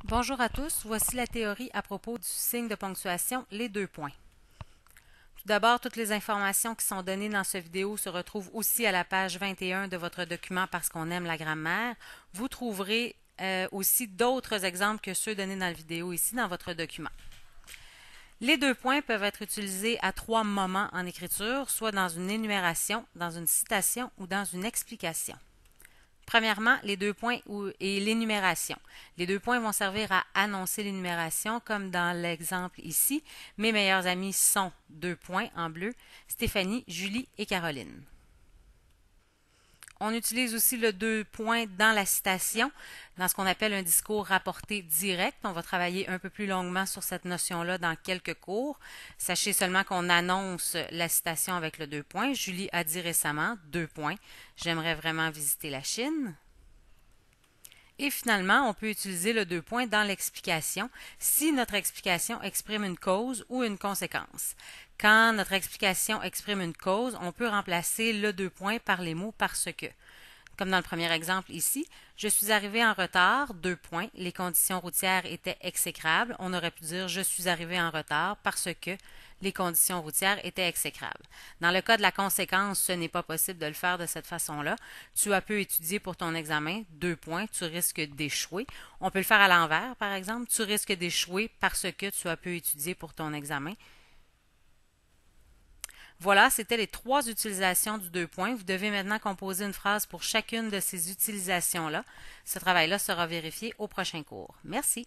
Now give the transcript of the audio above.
Bonjour à tous, voici la théorie à propos du signe de ponctuation, les deux points. Tout d'abord, toutes les informations qui sont données dans cette vidéo se retrouvent aussi à la page 21 de votre document parce qu'on aime la grammaire. Vous trouverez aussi d'autres exemples que ceux donnés dans la vidéo ici dans votre document. Les deux points peuvent être utilisés à trois moments en écriture, soit dans une énumération, dans une citation ou dans une explication. Premièrement, les deux points et l'énumération. Les deux points vont servir à annoncer l'énumération, comme dans l'exemple ici. Mes meilleurs amis sont deux points en bleu, Stéphanie, Julie et Caroline. On utilise aussi le deux points dans la citation, dans ce qu'on appelle un discours rapporté direct. On va travailler un peu plus longuement sur cette notion-là dans quelques cours. Sachez seulement qu'on annonce la citation avec le deux points. Julie a dit récemment, deux points, j'aimerais vraiment visiter la Chine. Et finalement, on peut utiliser le deux points dans l'explication si notre explication exprime une cause ou une conséquence. Quand notre explication exprime une cause, on peut remplacer le deux points par les mots parce que. Comme dans le premier exemple ici, je suis arrivé en retard, deux points, les conditions routières étaient exécrables. On aurait pu dire je suis arrivé en retard parce que les conditions routières étaient exécrables. Dans le cas de la conséquence, ce n'est pas possible de le faire de cette façon-là. Tu as peu étudié pour ton examen, deux points, tu risques d'échouer. On peut le faire à l'envers, par exemple. Tu risques d'échouer parce que tu as peu étudié pour ton examen. Voilà, c'était les trois utilisations du deux points. Vous devez maintenant composer une phrase pour chacune de ces utilisations-là. Ce travail-là sera vérifié au prochain cours. Merci.